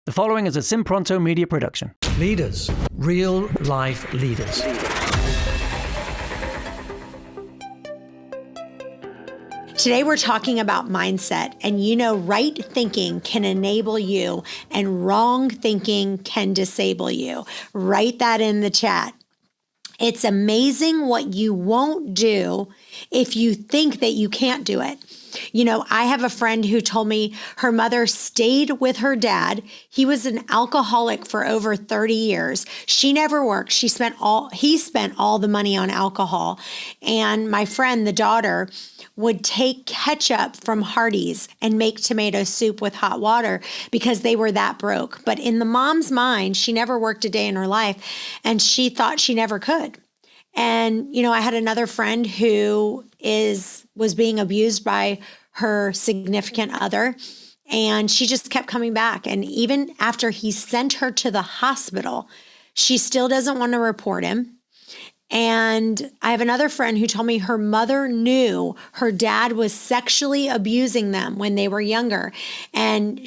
The following is a Simpronto media production. Leaders, real life leaders. Today we're talking about mindset, and right thinking can enable you and wrong thinking can disable you. Write that in the chat. It's amazing what you won't do if you think that you can't do it. I have a friend who told me her mother stayed with her dad. He was an alcoholic for over 30 years. She never worked. He spent all the money on alcohol. And my friend, the daughter, would take ketchup from Hardee's and make tomato soup with hot water because they were that broke. But in the mom's mind, she never worked a day in her life and she thought she never could. And, I had another friend who was being abused by her significant other, and she just kept coming back. And even after he sent her to the hospital, she still doesn't want to report him. And I have another friend who told me her mother knew her dad was sexually abusing them when they were younger. And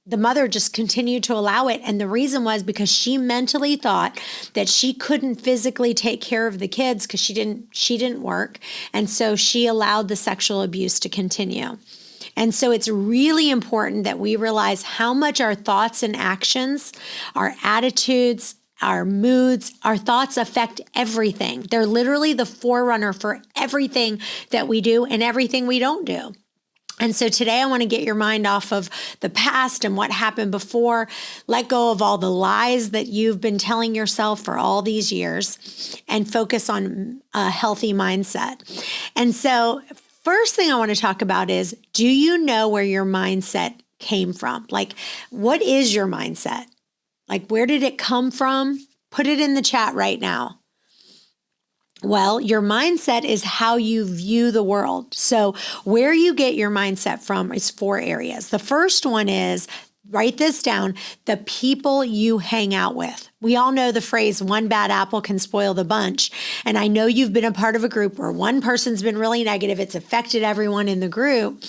the mother just continued to allow it. And the reason was because she mentally thought that she couldn't physically take care of the kids because she didn't work. And so she allowed the sexual abuse to continue. And so it's really important that we realize how much our thoughts and actions, our attitudes, our moods, our thoughts affect everything. They're literally the forerunner for everything that we do and everything we don't do. And so today I want to get your mind off of the past and what happened before. Let go of all the lies that you've been telling yourself for all these years and focus on a healthy mindset. And so first thing I want to talk about is, do you know where your mindset came from? Like, what is your mindset? Like, where did it come from? Put it in the chat right now. Well, your mindset is how you view the world. So where you get your mindset from is 4 areas. The first one is, write this down, the people you hang out with. We all know the phrase, one bad apple can spoil the bunch. And I know you've been a part of a group where one person's been really negative. It's affected everyone in the group.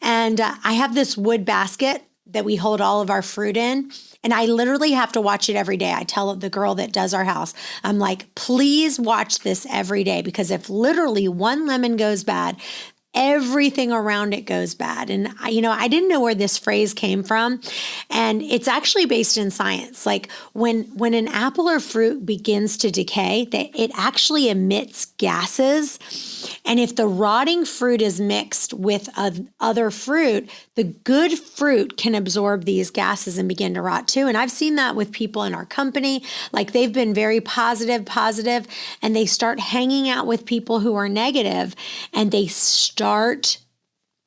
And I have this wood basket that we hold all of our fruit in. And I literally have to watch it every day. I tell the girl that does our house, I'm like, please watch this every day, because if literally one lemon goes bad, everything around it goes bad. And I didn't know where this phrase came from. And it's actually based in science. Like when an apple or fruit begins to decay, it actually emits gases. And if the rotting fruit is mixed with other fruit, the good fruit can absorb these gases and begin to rot too. And I've seen that with people in our company. Like they've been very positive, and they start hanging out with people who are negative, and they start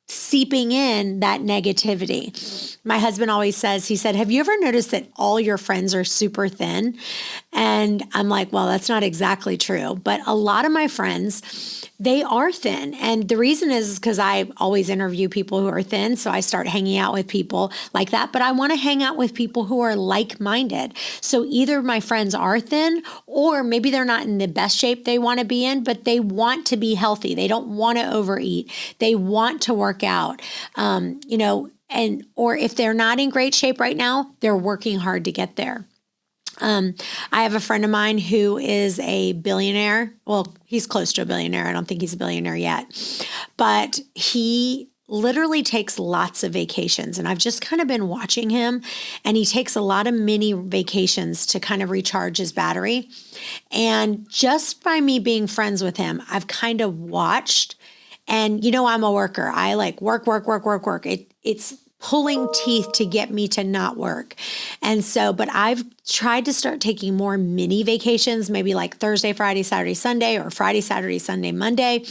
seeping in that negativity. My husband always says, he said, have you ever noticed that all your friends are super thin? And I'm like, well, that's not exactly true. But a lot of my friends, they are thin. And the reason is because I always interview people who are thin. So I start hanging out with people like that. But I want to hang out with people who are like-minded. So either my friends are thin, or maybe they're not in the best shape they want to be in, but they want to be healthy. They don't want to overeat. They want to work out, or if they're not in great shape right now, they're working hard to get there. I have a friend of mine who is a billionaire. Well, he's close to a billionaire. I don't think he's a billionaire yet, but he literally takes lots of vacations. And I've just kind of been watching him, and he takes a lot of mini vacations to kind of recharge his battery. And just by me being friends with him, I've kind of watched. And I'm a worker. I like work. It's pulling teeth to get me to not work. And so, but I've tried to start taking more mini vacations, maybe like Thursday, Friday, Saturday, Sunday, or Friday, Saturday, Sunday, Monday.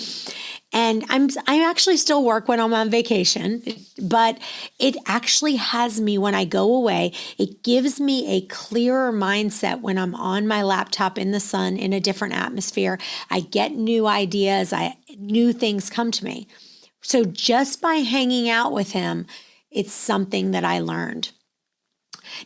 And I actually still work when I'm on vacation, but it actually has me, when I go away, it gives me a clearer mindset when I'm on my laptop in the sun in a different atmosphere. I get new ideas, new things come to me. So just by hanging out with him, it's something that I learned.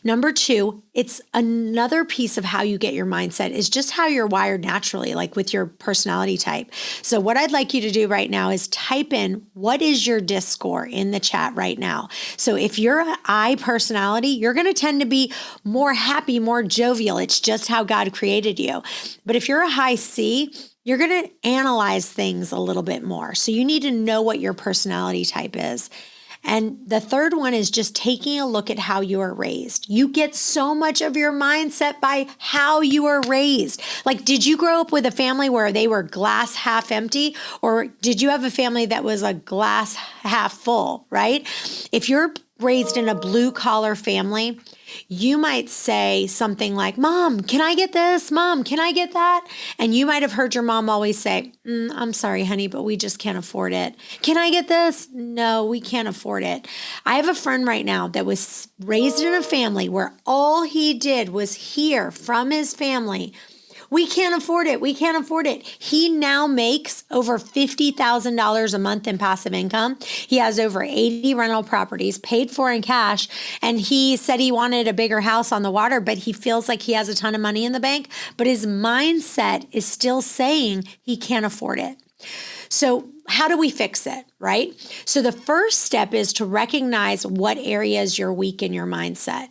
Number two, it's another piece of how you get your mindset is just how you're wired naturally, like with your personality type. So what I'd like you to do right now is type in, what is your DISC score in the chat right now? So if you're an I personality, you're going to tend to be more happy, more jovial. It's just how God created you. But if you're a high C, you're going to analyze things a little bit more. So you need to know what your personality type is. And the third one is just taking a look at how you are raised. You get so much of your mindset by how you are raised. Like, did you grow up with a family where they were glass half empty? Or did you have a family that was a glass half full, right? If you're raised in a blue collar family, you might say something like, Mom, can I get this? Mom, can I get that? And you might have heard your mom always say, I'm sorry, honey, but we just can't afford it. Can I get this? No, we can't afford it. I have a friend right now that was raised in a family where all he did was hear from his family, we can't afford it. We can't afford it. He now makes over $50,000 a month in passive income. He has over 80 rental properties paid for in cash. And he said he wanted a bigger house on the water, but he feels like he has a ton of money in the bank. But his mindset is still saying he can't afford it. So how do we fix it, right? So the first step is to recognize what areas you're weak in your mindset.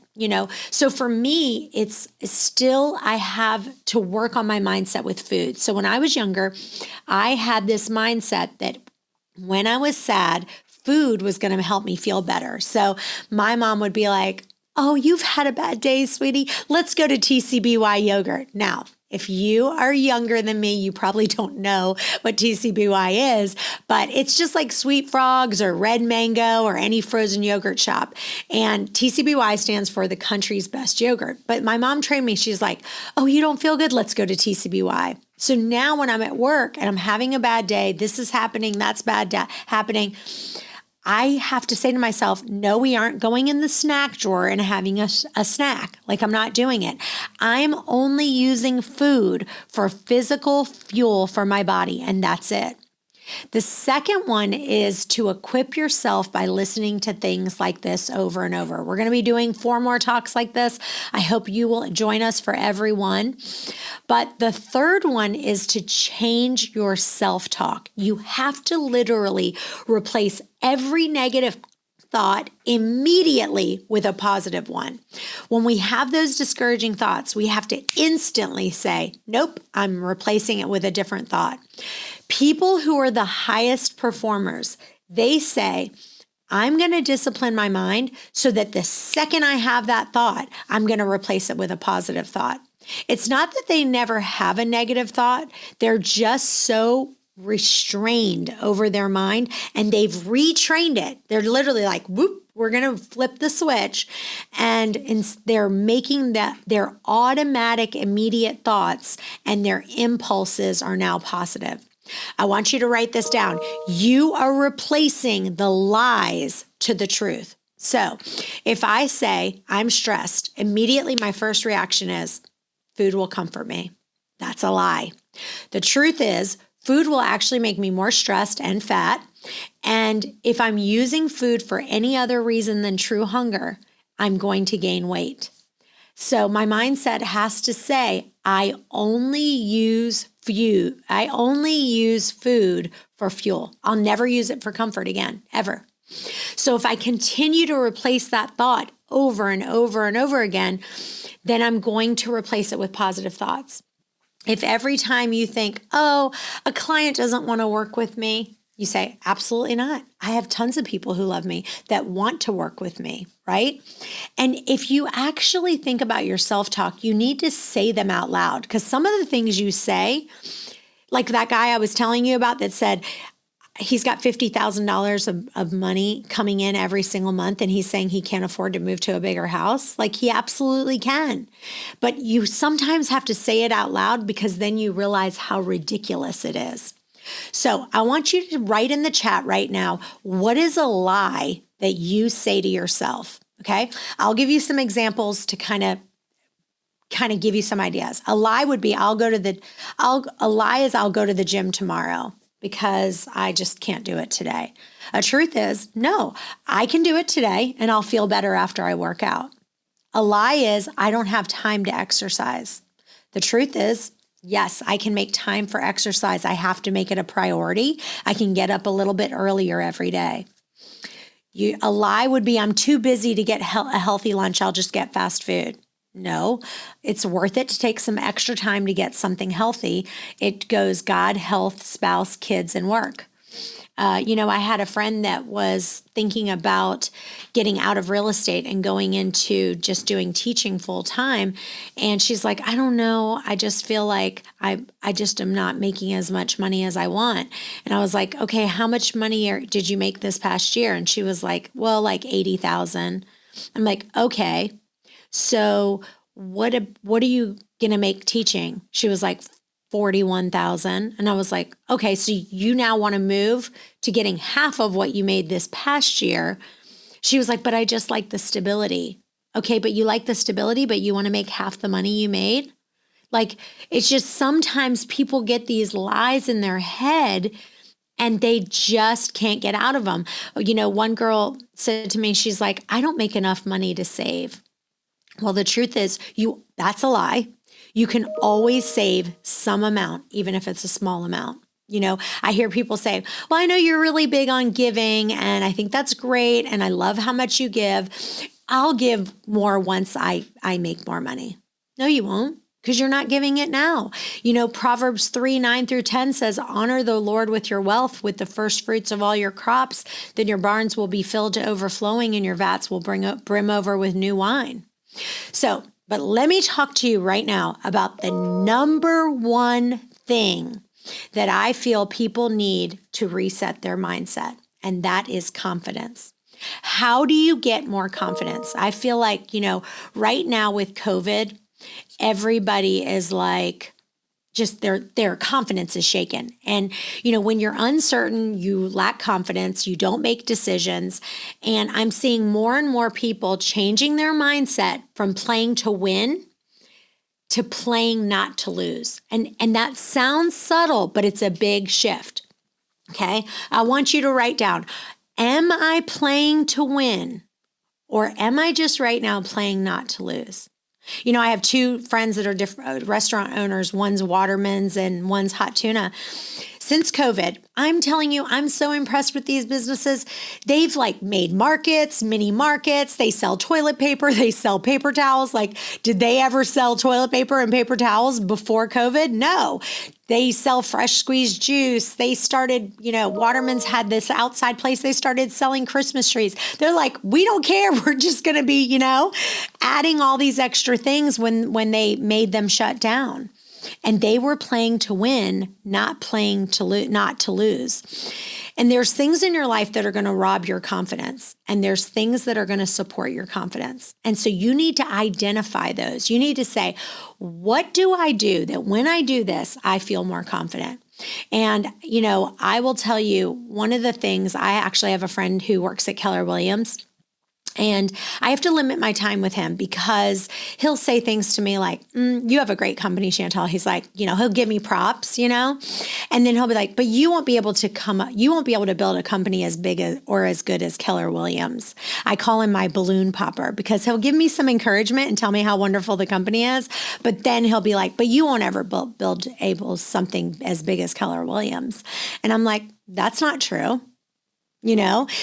So for me, it's still, I have to work on my mindset with food. So when I was younger, I had this mindset that when I was sad, food was going to help me feel better. So my mom would be like, oh, you've had a bad day, sweetie. Let's go to TCBY yogurt. Now, if you are younger than me, you probably don't know what TCBY is, but it's just like Sweet Frogs or Red Mango or any frozen yogurt shop. And TCBY stands for the country's best yogurt. But my mom trained me. She's like, oh, you don't feel good? Let's go to TCBY. So now when I'm at work and I'm having a bad day, this is happening, that's happening, I have to say to myself, no, we aren't going in the snack drawer and having a snack. Like, I'm not doing it. I'm only using food for physical fuel for my body, and that's it. The second one is to equip yourself by listening to things like this over and over. We're going to be doing 4 more talks like this. I hope you will join us for every one. But the third one is to change your self-talk. You have to literally replace every negative thought immediately with a positive one. When we have those discouraging thoughts, we have to instantly say, nope, I'm replacing it with a different thought. People who are the highest performers, they say, I'm going to discipline my mind so that the second I have that thought, I'm going to replace it with a positive thought. It's not that they never have a negative thought. They're just so restrained over their mind and they've retrained it. They're literally like, whoop, we're going to flip the switch. And they're making that their automatic immediate thoughts and their impulses are now positive. I want you to write this down. You are replacing the lies to the truth. So if I say I'm stressed, immediately my first reaction is food will comfort me. That's a lie. The truth is food will actually make me more stressed and fat. And if I'm using food for any other reason than true hunger, I'm going to gain weight. So my mindset has to say, I only use food for fuel. I'll never use it for comfort again, ever. So if I continue to replace that thought over and over and over again, then I'm going to replace it with positive thoughts. If every time you think, oh, a client doesn't want to work with me, you say, absolutely not. I have tons of people who love me that want to work with me, right? And if you actually think about your self-talk, you need to say them out loud because some of the things you say, like that guy I was telling you about that said, he's got $50,000 of money coming in every single month and he's saying he can't afford to move to a bigger house. Like he absolutely can. But you sometimes have to say it out loud because then you realize how ridiculous it is. So I want you to write in the chat right now, what is a lie that you say to yourself? Okay. I'll give you some examples to kind of give you some ideas. A lie would be, I'll go to the gym tomorrow because I just can't do it today. A truth is, no, I can do it today and I'll feel better after I work out. A lie is, I don't have time to exercise. The truth is, yes, I can make time for exercise. I have to make it a priority. I can get up a little bit earlier every day. A lie would be, I'm too busy to get a healthy lunch. I'll just get fast food. No, it's worth it to take some extra time to get something healthy. It goes God, health, spouse, kids, and work. I had a friend that was thinking about getting out of real estate and going into just doing teaching full time. And she's like, I don't know. I just feel like I just am not making as much money as I want. And I was like, okay, how much money did you make this past year? And she was like, well, like 80,000. I'm like, okay, so what are you going to make teaching? She was like, 41,000. And I was like, okay, so you now want to move to getting half of what you made this past year. She was like, but I just like the stability. Okay, but you like the stability, but you want to make half the money you made? Like, it's just sometimes people get these lies in their head and they just can't get out of them. One girl said to me, she's like, I don't make enough money to save. Well, the truth is, that's a lie. You can always save some amount, even if it's a small amount. I hear people say, well, I know you're really big on giving, and I think that's great, and I love how much you give. I'll give more once I make more money. No, you won't, because you're not giving it now. Proverbs 3:9-10 says, honor the Lord with your wealth, with the first fruits of all your crops. Then your barns will be filled to overflowing, and your vats will brim over with new wine. But let me talk to you right now about the number one thing that I feel people need to reset their mindset, and that is confidence. How do you get more confidence? I feel like, right now with COVID, everybody is like, just their confidence is shaken. And, when you're uncertain, you lack confidence, you don't make decisions. And I'm seeing more and more people changing their mindset from playing to win to playing not to lose. And that sounds subtle, but it's a big shift. Okay. I want you to write down, am I playing to win, or am I just right now playing not to lose? I have two friends that are different restaurant owners. One's Waterman's and one's Hot Tuna. Since COVID, I'm telling you, I'm so impressed with these businesses. They've made markets, mini markets. They sell toilet paper. They sell paper towels. Did they ever sell toilet paper and paper towels before COVID? No. They sell fresh squeezed juice. They started, Waterman's had this outside place. They started selling Christmas trees. They're like, we don't care. We're just going to be, adding all these extra things when they made them shut down. And they were playing to win, not playing to not to lose. And there's things in your life that are going to rob your confidence. And there's things that are going to support your confidence. And so you need to identify those. You need to say, what do I do that when I do this, I feel more confident? And, I will tell you, one of the things, I actually have a friend who works at Keller Williams. And I have to limit my time with him because he'll say things to me like, you have a great company, Chantel. He's like, he'll give me props, and then he'll be like, but you won't be able to build a company as big as or as good as Keller Williams. I call him my balloon popper because he'll give me some encouragement and tell me how wonderful the company is. But then he'll be like, but you won't ever build something as big as Keller Williams. And I'm like, that's not true.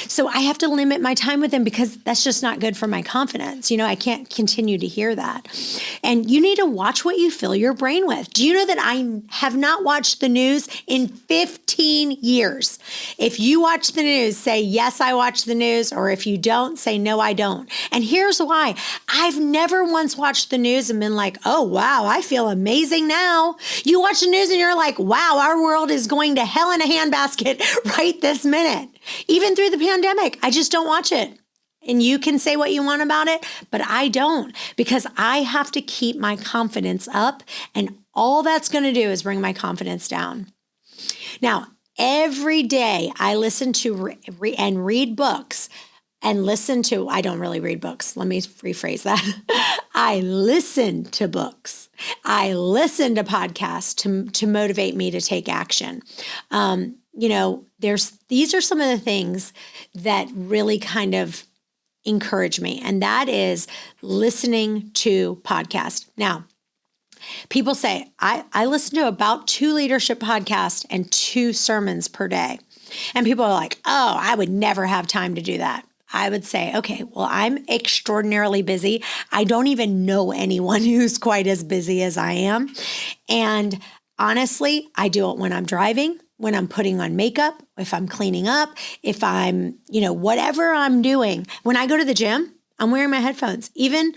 So I have to limit my time with him because that's just not good for my confidence. I can't continue to hear that. And you need to watch what you fill your brain with. Do you know that I have not watched the news in 15 years? If you watch the news, say, yes, I watch the news. Or if you don't, say, no, I don't. And here's why. I've never once watched the news and been like, oh, wow, I feel amazing now. You watch the news and you're like, wow, our world is going to hell in a handbasket right this minute. Even through the pandemic, I just don't watch it. And you can say what you want about it, but I don't, because I have to keep my confidence up. And all that's going to do is bring my confidence down. Now, every day I listen to and read books and I don't really read books. Let me rephrase that. I listen to books. I listen to podcasts to motivate me to take action. These are some of the things that really kind of encourage me, and that is listening to podcasts. Now, people say, I listen to about 2 leadership podcasts and 2 sermons per day. And people are like, oh, I would never have time to do that. I would say, okay, well, I'm extraordinarily busy. I don't even know anyone who's quite as busy as I am. And honestly, I do it when I'm driving, when I'm putting on makeup, if I'm cleaning up, if I'm, whatever I'm doing. When I go to the gym, I'm wearing my headphones. Even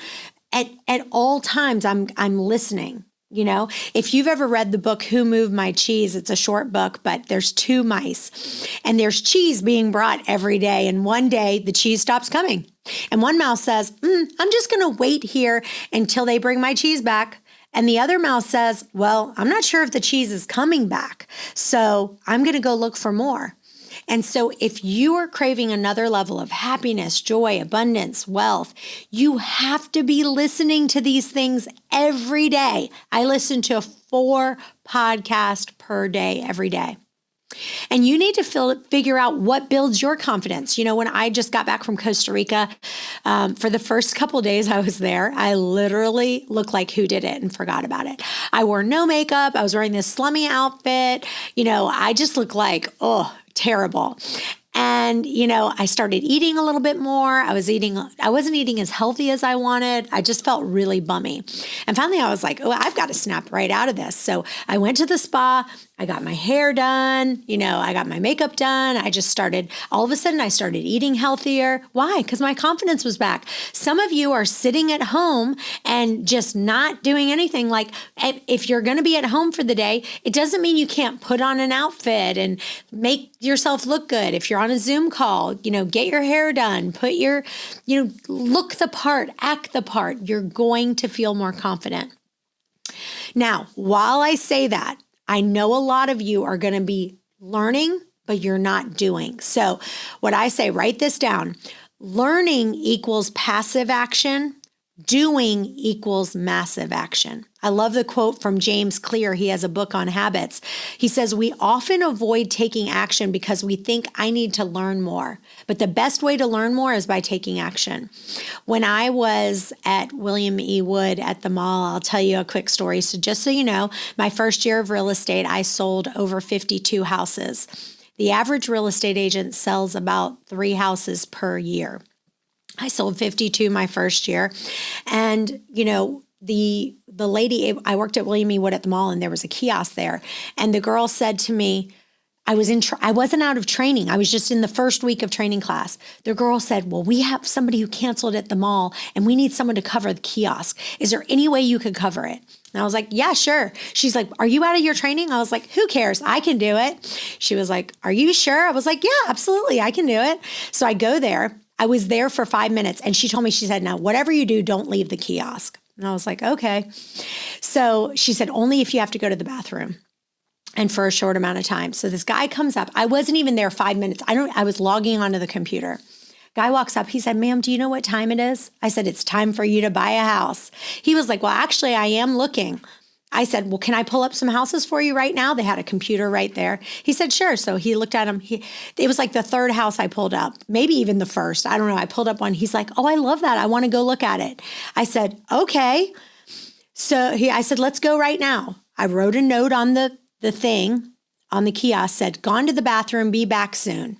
at all times, I'm listening. If you've ever read the book, Who Moved My Cheese, it's a short book, but there's 2 mice and there's cheese being brought every day. And one day the cheese stops coming. And one mouse says, I'm just going to wait here until they bring my cheese back. And the other mouse says, well, I'm not sure if the cheese is coming back, so I'm going to go look for more. And so if you are craving another level of happiness, joy, abundance, wealth, you have to be listening to these things every day. I listen to 4 podcasts per day, every day. And you need to figure out what builds your confidence. When I just got back from Costa Rica, for the first couple of days I was there, I literally looked like who did it and forgot about it. I wore no makeup. I was wearing this slummy outfit. I just looked like, terrible. And, I started eating a little bit more. I wasn't eating as healthy as I wanted. I just felt really bummy. And finally I was like, I've got to snap right out of this. So I went to the spa. I got my hair done. I got my makeup done. All of a sudden I started eating healthier. Why? Because my confidence was back. Some of you are sitting at home and just not doing anything. Like, if you're going to be at home for the day, it doesn't mean you can't put on an outfit and make yourself look good. If you're on a Zoom call, get your hair done, look the part, act the part. You're going to feel more confident. Now, while I say that, I know a lot of you are going to be learning, but you're not doing. So what I say, write this down. Learning equals passive action. Doing equals massive action. I love the quote from James Clear. He has a book on habits. He says, we often avoid taking action because we think I need to learn more. But the best way to learn more is by taking action. When I was at William E. Wood at the mall, I'll tell you a quick story. So just so you know, my first year of real estate, I sold over 52 houses. The average real estate agent sells about 3 houses per year. I sold 52 my first year. And, the lady, I worked at William E. Wood at the mall, and there was a kiosk there. And the girl said to me, I wasn't out of training. I was just in the first week of training class. The girl said, well, we have somebody who canceled at the mall and we need someone to cover the kiosk. Is there any way you could cover it? And I was like, yeah, sure. She's like, are you out of your training? I was like, who cares? I can do it. She was like, are you sure? I was like, yeah, absolutely. I can do it. So I go there. I was there for 5 minutes and she told me, she said, now, whatever you do, don't leave the kiosk. And I was like, okay. So she said, only if you have to go to the bathroom and for a short amount of time. So this guy comes up. I wasn't even there 5 minutes. I was logging onto the computer. Guy walks up. He said, ma'am, do you know what time it is? I said, it's time for you to buy a house. He was like, well, actually, I am looking. I said, well, can I pull up some houses for you right now? They had a computer right there. He said, sure. So he looked at them. It was like the 3rd house I pulled up, maybe even the 1st. I don't know. I pulled up one. He's like, oh, I love that. I want to go look at it. I said, okay. So I said, let's go right now. I wrote a note on the thing on the kiosk, said, gone to the bathroom, be back soon.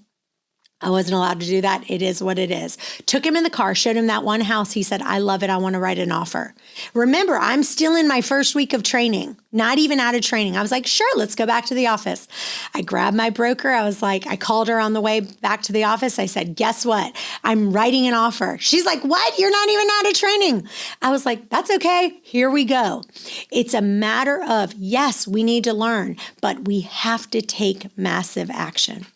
I wasn't allowed to do that. It is what it is. Took him in the car, showed him that one house. He said, I love it. I want to write an offer. Remember, I'm still in my first week of training, not even out of training. I was like, sure, let's go back to the office. I grabbed my broker. I called her on the way back to the office. I said, guess what? I'm writing an offer. She's like, what? You're not even out of training. I was like, that's okay. Here we go. It's a matter of, yes, we need to learn, but we have to take massive action.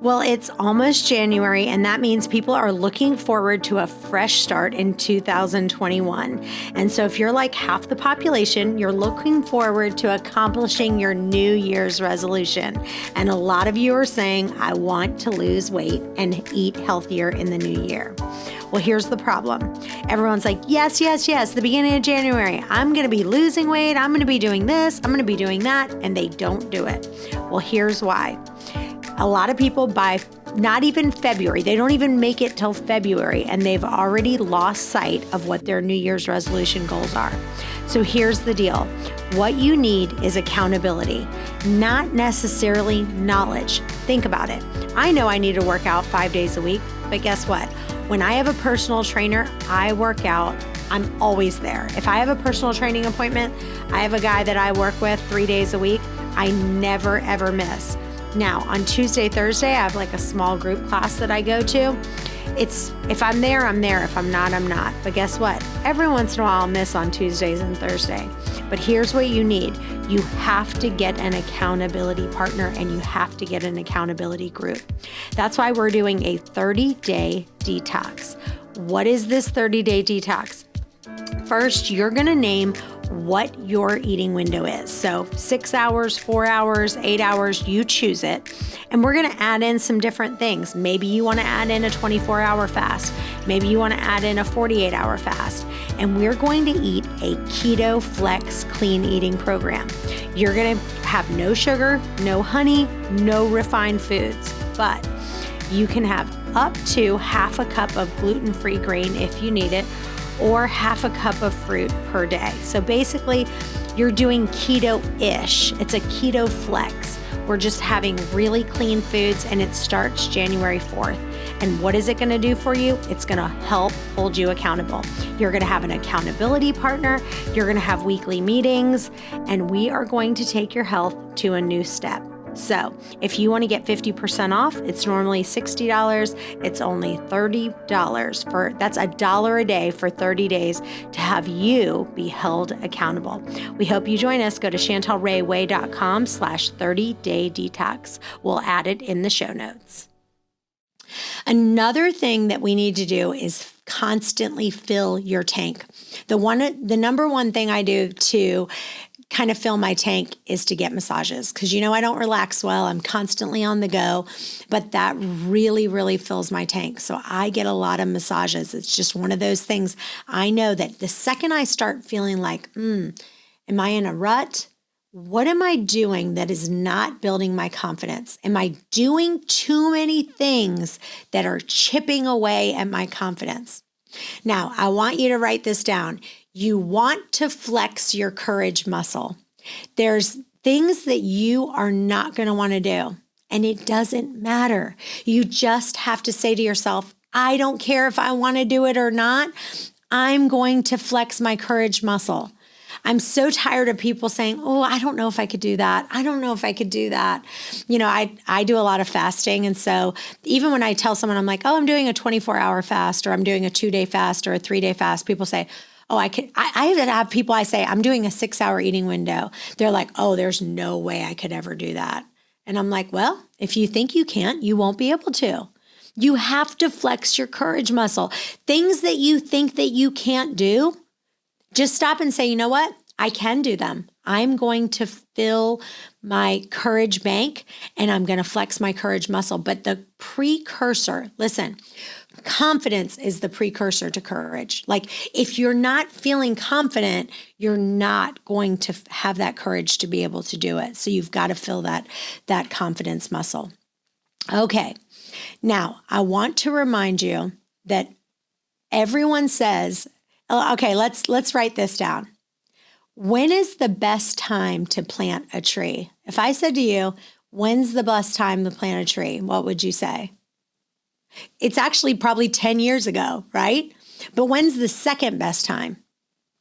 Well, it's almost January, and that means people are looking forward to a fresh start in 2021. And so if you're like half the population, you're looking forward to accomplishing your New Year's resolution. And a lot of you are saying, I want to lose weight and eat healthier in the new year. Well, here's the problem. Everyone's like, yes, yes, yes, the beginning of January, I'm going to be losing weight. I'm going to be doing this. I'm going to be doing that. And they don't do it. Well, here's why. A lot of people buy not even February. They don't even make it till February, and they've already lost sight of what their New Year's resolution goals are. So here's the deal. What you need is accountability, not necessarily knowledge. Think about it. I know I need to work out 5 days a week, but guess what? When I have a personal trainer, I work out. I'm always there. If I have a personal training appointment, I have a guy that I work with 3 days a week. I never, ever miss. Now, on Tuesday, Thursday, I have like a small group class that I go to. If I'm there, I'm there. If I'm not, I'm not. But guess what? Every once in a while, I'll miss on Tuesdays and Thursday. But here's what you need. You have to get an accountability partner, and you have to get an accountability group. That's why we're doing a 30-day detox. What is this 30-day detox? First, you're going to name what your eating window is. So 6 hours, 4 hours, 8 hours, you choose it. And we're going to add in some different things. Maybe you want to add in a 24-hour fast. Maybe you want to add in a 48-hour fast. And we're going to eat a Keto Flex clean eating program. You're going to have no sugar, no honey, no refined foods, but you can have up to half a cup of gluten-free grain if you need it, or half a cup of fruit per day. So basically, you're doing keto-ish. It's a keto flex. We're just having really clean foods, and it starts January 4th. And what is it going to do for you? It's going to help hold you accountable. You're going to have an accountability partner. You're going to have weekly meetings, and we are going to take your health to a new step. So if you want to get 50% off, it's normally $60. It's only $30 that's $1 a day for 30 days to have you be held accountable. We hope you join us. Go to chantelrayway.com/30-day detox. We'll add it in the show notes. Another thing that we need to do is constantly fill your tank. The number one thing I do to kind of fill my tank is to get massages, because I don't relax well. I'm constantly on the go, but that really, really fills my tank. So I get a lot of massages. It's just one of those things. I know that the second I start feeling like, am I in a rut? What am I doing that is not building my confidence? Am I doing too many things that are chipping away at my confidence? Now, I want you to write this down. You want to flex your courage muscle. There's things that you are not going to want to do, and it doesn't matter. You just have to say to yourself, I don't care if I want to do it or not. I'm going to flex my courage muscle. I'm so tired of people saying, oh, I don't know if I could do that. I don't know if I could do that. I do a lot of fasting. And so even when I tell someone, I'm like, oh, I'm doing a 24-hour fast, or I'm doing a 2-day fast or a 3-day fast, people say, oh, I could. I even have people I say, I'm doing a 6-hour eating window. They're like, oh, there's no way I could ever do that. And I'm like, well, if you think you can't, you won't be able to. You have to flex your courage muscle. Things that you think that you can't do, just stop and say, you know what? I can do them. I'm going to fill my courage bank, and I'm going to flex my courage muscle. But the precursor, listen, confidence is the precursor to courage. Like, if you're not feeling confident, you're not going to have that courage to be able to do it. So you've got to fill that confidence muscle. Okay. Now, I want to remind you that everyone says, okay, let's write this down. When is the best time to plant a tree? If I said to you, when's the best time to plant a tree? What would you say? It's actually probably 10 years ago, right? But when's the second best time?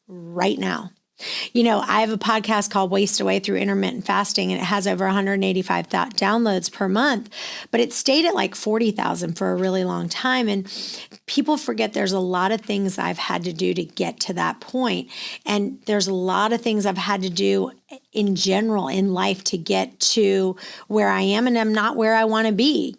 Right now. I have a podcast called Waste Away Through Intermittent Fasting, and it has over 185 downloads per month, but it stayed at like 40,000 for a really long time. And people forget there's a lot of things I've had to do to get to that point. And there's a lot of things I've had to do in general in life to get to where I am, and I'm not where I want to be,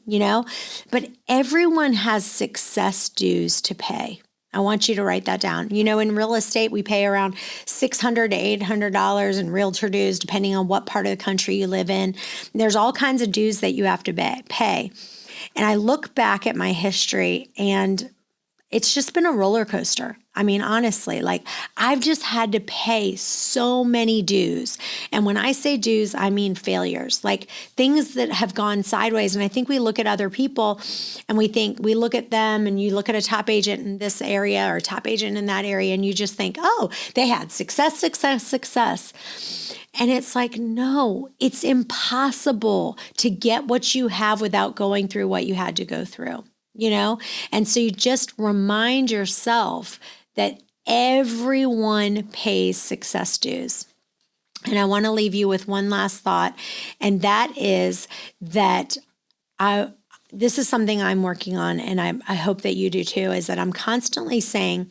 but everyone has success dues to pay. I want you to write that down. In real estate, we pay around $600 to $800 in realtor dues, depending on what part of the country you live in. There's all kinds of dues that you have to pay. And I look back at my history, and it's just been a roller coaster. I mean, honestly, like I've just had to pay so many dues. And when I say dues, I mean failures, like things that have gone sideways. And I think we look at other people and we look at them, and you look at a top agent in this area or a top agent in that area, and you just think, oh, they had success, success, success. And it's like, no, it's impossible to get what you have without going through what you had to go through. And so you just remind yourself that everyone pays success dues. And I want to leave you with one last thought, and that is that this is something I'm working on, and I hope that you do too, is that I'm constantly saying,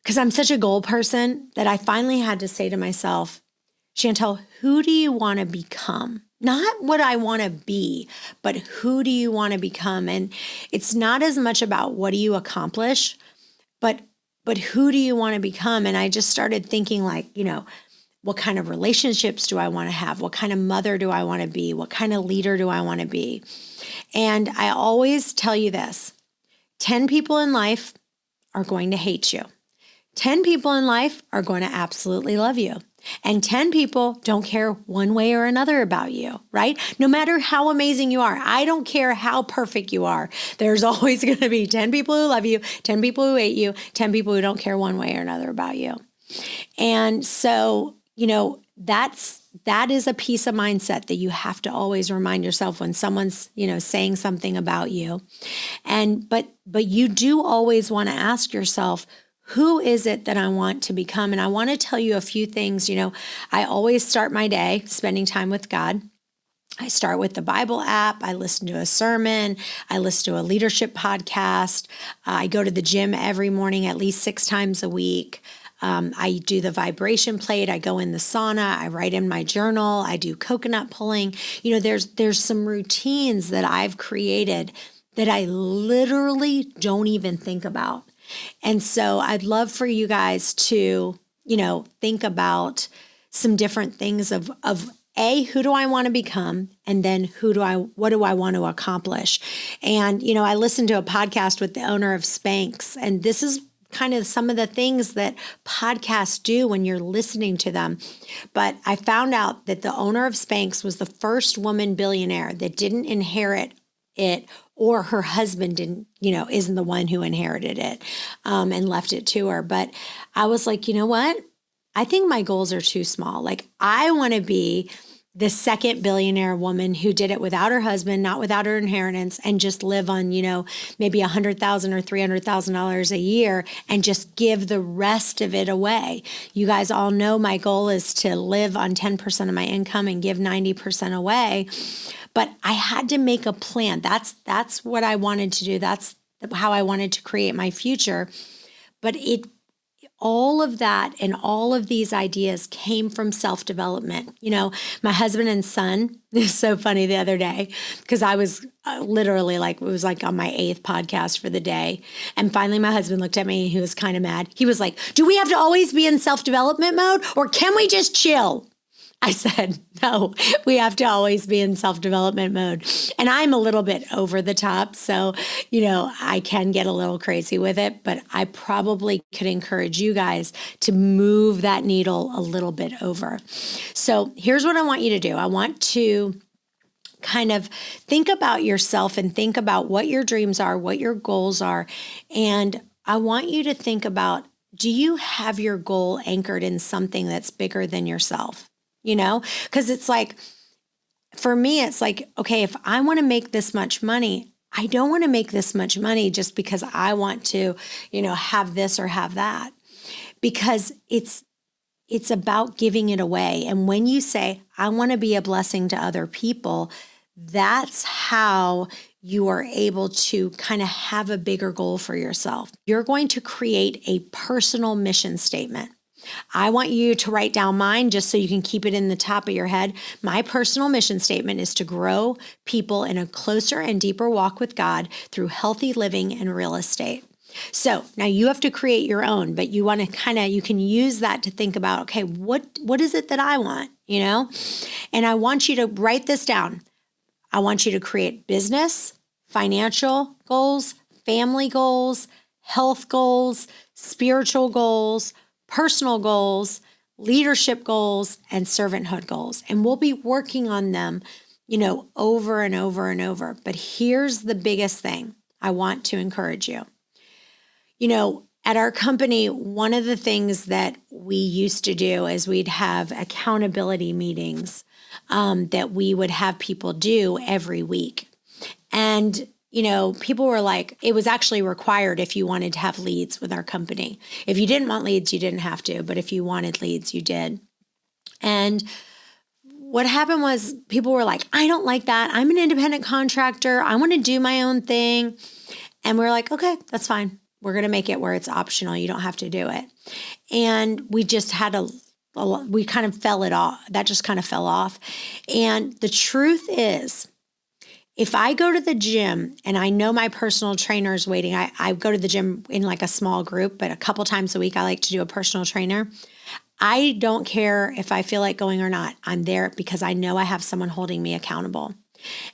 because I'm such a goal person, that I finally had to say to myself, Chantel, who do you want to become? Not what I want to be, but who do you want to become? And it's not as much about what do you accomplish, but who do you want to become? And I just started thinking like, what kind of relationships do I want to have? What kind of mother do I want to be? What kind of leader do I want to be? And I always tell you this, 10 people in life are going to hate you. 10 people in life are going to absolutely love you. And 10 people don't care one way or another about you, right? No matter how amazing you are, I don't care how perfect you are. There's always going to be 10 people who love you, 10 people who hate you, 10 people who don't care one way or another about you. And so, that is a piece of mindset that you have to always remind yourself when someone's, saying something about you. But you do always want to ask yourself, who is it that I want to become? And I want to tell you a few things. I always start my day spending time with God. I start with the Bible app. I listen to a sermon. I listen to a leadership podcast. I go to the gym every morning at least 6 times a week. I do the vibration plate. I go in the sauna. I write in my journal. I do coconut pulling. There's some routines that I've created that I literally don't even think about. And so I'd love for you guys to, think about some different things of who do I want to become? And then what do I want to accomplish? And, I listened to a podcast with the owner of Spanx, and this is kind of some of the things that podcasts do when you're listening to them. But I found out that the owner of Spanx was the first woman billionaire that didn't inherit it, or her husband isn't the one who inherited it and left it to her. But I was like, you know what? I think my goals are too small. Like, I want to be the second billionaire woman who did it without her husband, not without her inheritance, and just live on, maybe $100,000 or $300,000 a year and just give the rest of it away. You guys all know my goal is to live on 10% of my income and give 90% away. But I had to make a plan. That's what I wanted to do. That's how I wanted to create my future. But all of that and all of these ideas came from self-development. My husband and son, it was so funny the other day because I was literally it was like on my 8th podcast for the day. And finally my husband looked at me and he was kind of mad. He was like, do we have to always be in self-development mode, or can we just chill? I said, no, we have to always be in self-development mode. And I'm a little bit over the top. So, I can get a little crazy with it, but I probably could encourage you guys to move that needle a little bit over. So here's what I want you to do. I want to kind of think about yourself and think about what your dreams are, what your goals are. And I want you to think about, do you have your goal anchored in something that's bigger than yourself? Because it's like, for me, it's like, okay, if I want to make this much money, I don't want to make this much money just because I want to, have this or have that, because it's about giving it away. And when you say, I want to be a blessing to other people, that's how you are able to kind of have a bigger goal for yourself. You're going to create a personal mission statement. I want you to write down mine just so you can keep it in the top of your head. My personal mission statement is to grow people in a closer and deeper walk with God through healthy living and real estate. So now you have to create your own, but you want to you can use that to think about, okay, what is it that I want, And I want you to write this down. I want you to create business, financial goals, family goals, health goals, spiritual goals, personal goals, leadership goals, and servanthood goals. And we'll be working on them, over and over and over. But here's the biggest thing I want to encourage you. At our company, one of the things that we used to do is we'd have accountability meetings that we would have people do every week. And people were like, it was actually required if you wanted to have leads with our company. If you didn't want leads, you didn't have to, but if you wanted leads, you did. And what happened was people were like, I don't like that. I'm an independent contractor. I want to do my own thing. And we're like, okay, that's fine. We're going to make it where it's optional. You don't have to do it. And we just had we kind of fell it off. That just kind of fell off. And the truth is, if I go to the gym and I know my personal trainer is waiting, I go to the gym in like a small group, but a couple times a week, I like to do a personal trainer. I don't care if I feel like going or not. I'm there because I know I have someone holding me accountable.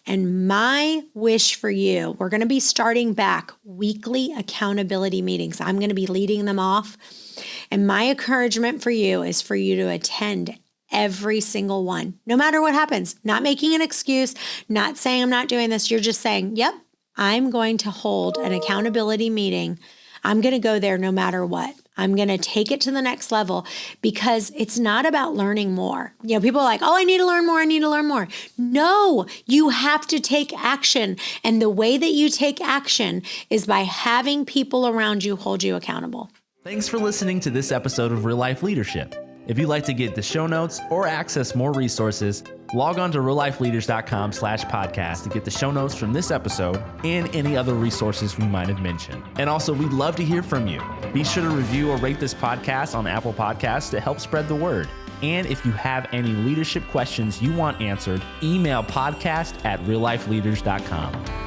And my wish for you, we're going to be starting back weekly accountability meetings. I'm going to be leading them off. And my encouragement for you is for you to attend every single one, no matter what happens, not making an excuse, not saying I'm not doing this. You're just saying, yep, I'm going to hold an accountability meeting. I'm going to go there no matter what. I'm going to take it to the next level because it's not about learning more. People are like, oh, I need to learn more. I need to learn more. No, you have to take action. And the way that you take action is by having people around you hold you accountable. Thanks for listening to this episode of Real Life Leadership. If you'd like to get the show notes or access more resources, log on to reallifeleaders.com/podcast to get the show notes from this episode and any other resources we might have mentioned. And also, we'd love to hear from you. Be sure to review or rate this podcast on Apple Podcasts to help spread the word. And if you have any leadership questions you want answered, email podcast@reallifeleaders.com.